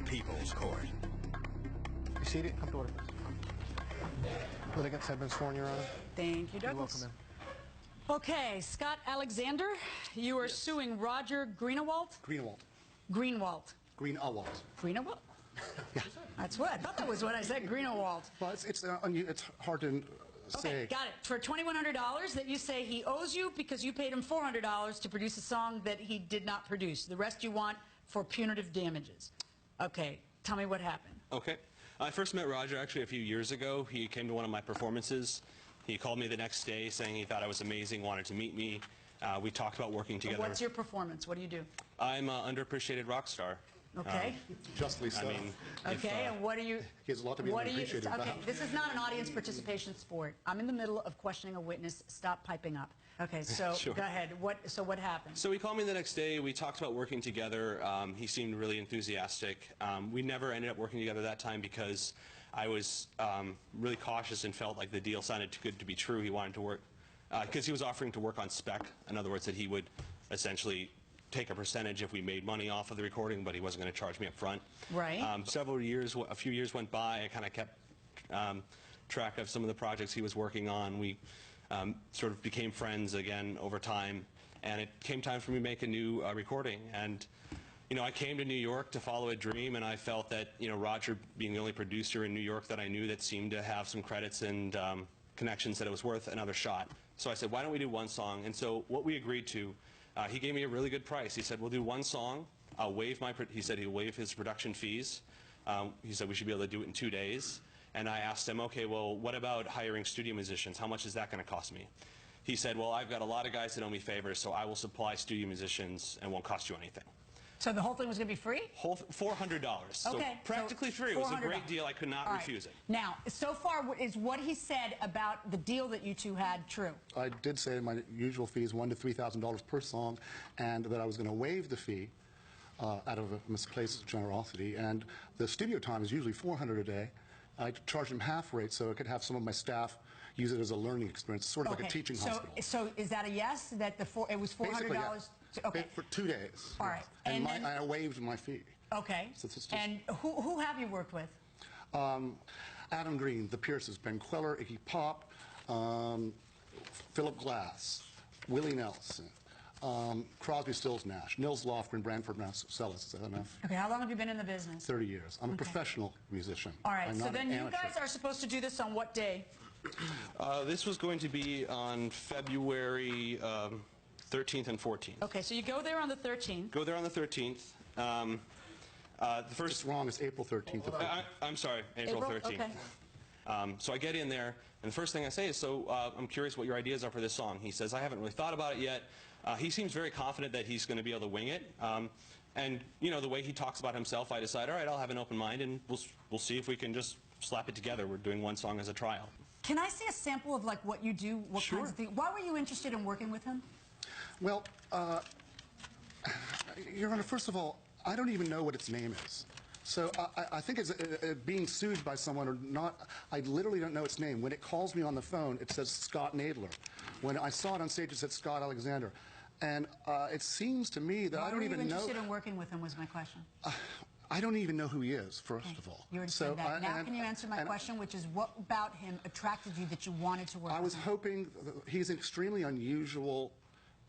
People's Court. You seated? Come to order. Litigants have been sworn, Your Honor. Thank you, Douglas. You're welcome, Okay, Scott Alexander, you are suing Roger Greenawalt? Greenawalt. Greenwalt. Greenawalt. Greenawalt? Yeah. That's what. I thought that was what I said, Greenawalt. Well, it's hard to say. Okay, got it. For $2,100 that you say he owes you because you paid him $400 to produce a song that he did not produce. The rest you want for punitive damages. Okay, tell me what happened. Okay. I first met Roger actually a few years ago. He came to one of my performances. He called me the next day saying he thought I was amazing, wanted to meet me. We talked about working together. What's your performance? What do you do? I'm an underappreciated rock star. Okay. Justly so. I mean, Okay, and what do you... He has a lot to be appreciated about. Okay, this is not an audience participation sport. I'm in the middle of questioning a witness. Stop piping up. Okay, so Sure. Go ahead. What happened? So he called me the next day. We talked about working together. He seemed really enthusiastic. We never ended up working together that time because I was really cautious and felt like the deal sounded too good to be true. He wanted to work, because he was offering to work on spec. In other words, that he would essentially take a percentage if we made money off of the recording, but he wasn't going to charge me up front. Right. A few years went by. I kind of kept track of some of the projects he was working on. We sort of became friends again over time, and it came time for me to make a new recording. And I came to New York to follow a dream, and I felt that Roger, being the only producer in New York that I knew that seemed to have some credits and connections, that it was worth another shot. So I said, why don't we do one song? And so what we agreed to, he gave me a really good price. He said, we'll do one song. I'll waive he said he'll waive his production fees. He said we should be able to do it in 2 days. And I asked him, okay, well, what about hiring studio musicians? How much is that going to cost me? He said, well, I've got a lot of guys that owe me favors, so I will supply studio musicians and won't cost you anything. So the whole thing was going to be free? $400. So Okay. practically free. It was a great deal. I could not refuse it. Now, so far, is what he said about the deal that you two had true? I did say my usual fee is $1,000 to $3,000 per song, and that I was going to waive the fee out of a misplaced generosity. And the studio time is usually $400 a day. I charged him half rate so I could have some of my staff use it as a learning experience, sort of like a teaching hospital. So is that a yes? That it was $400? Basically, yeah. Okay. For 2 days. All right. And I waived my fee. Okay. So and who have you worked with? Adam Green, The Pierces, Ben Queller, Iggy Pop, Philip Glass, Willie Nelson, Crosby, Stills, Nash, Nils Lofgren, Branford Marsalis. Is that enough? Okay, how long have you been in the business? 30 years. I'm a professional musician. All right, I'm so not then an you amateur. guys are supposed to do this on what day? This was going to be on February 13th and 14th. Okay, so you go there on the 13th. Go there on the 13th. The first. It's wrong. It's April 13th. I'm sorry, April 13th. Okay. So I get in there, and the first thing I say is, so I'm curious what your ideas are for this song. He says, I haven't really thought about it yet. He seems very confident that he's going to be able to wing it. And, the way he talks about himself, I decide, all right, I'll have an open mind, and we'll see if we can just slap it together. We're doing one song as a trial. Can I see a sample of like what you do, what Sure. kinds of things? Why were you interested in working with him? Well, Your Honor, first of all, I don't even know what its name is. So I think it's being sued by someone or not. I literally don't know its name. When it calls me on the phone, it says Scott Nadler. When I saw it on stage, it said Scott Alexander. And it seems to me that I don't even know. Why were you interested in working with him was my question. I don't even know who he is, first of all. You already said that. Now can you answer my question, which is what about him attracted you that you wanted to work with him? I was hoping, he's an extremely unusual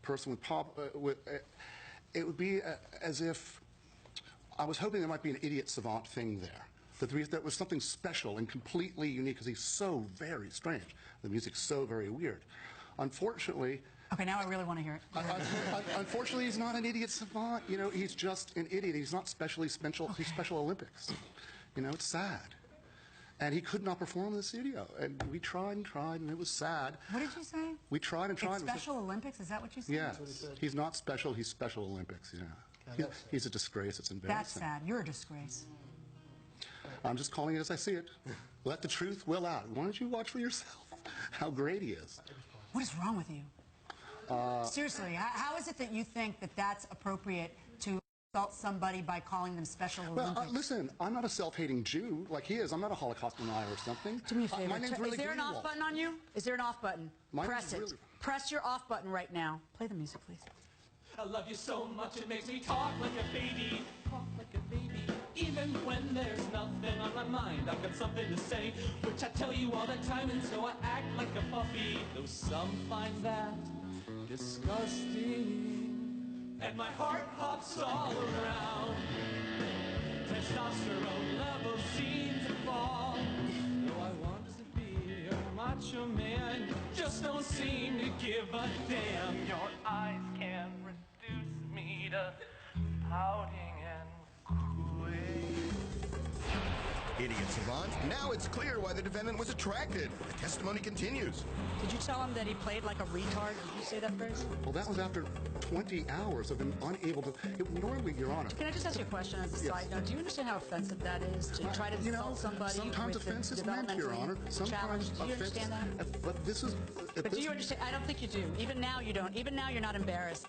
person with pop. It would be as if, I was hoping there might be an idiot savant thing there. That was something special and completely unique because he's so very strange. The music's so very weird. Unfortunately... Okay, now I really want to hear it. Unfortunately, he's not an idiot savant. He's just an idiot. He's not special. He's Special Olympics. It's sad. And he could not perform in the studio. And we tried and tried, and it was sad. What did you say? We tried and tried. It's Special Olympics? Is that what you said? Yes. He's not special. He's Special Olympics. He's a disgrace. It's embarrassing. That's sad. You're a disgrace. I'm just calling it as I see it. Let the truth will out. Why don't you watch for yourself how great he is? What is wrong with you? Seriously, how is it that you think that that's appropriate to insult somebody by calling them Special Olympics? Well, listen, I'm not a self-hating Jew like he is. I'm not a Holocaust denier or something. Do me a favor. My name's really Is there an off button on you? Is there an off button? Press it. Press your off button right now. Play the music, please. I love you so much it makes me talk like a baby. Talk like a baby. Even when there's nothing on my mind, I've got something to say, which I tell you all the time, and so I act like a puppy, though some find that disgusting. And my heart hops all around. Testosterone levels seem to fall. Though I want to be a macho man, just don't seem to give a damn. Your eyes can reduce me to pouting and quitting. Idiot savant. Now it's clear why the defendant was attracted. The testimony continues. Did you tell him that he played like a retard? Did you say that phrase? Well, that was after 20 hours of him unable to. Normally, Your Honor. Can I just ask you a question as a side note? Do you understand how offensive that is to try to insult somebody sometimes with offense a is meant, Your Honor. developmentally challenged? Do you understand that? But this is. But do you understand? I don't think you do. Even now you don't. Even now you're not embarrassed.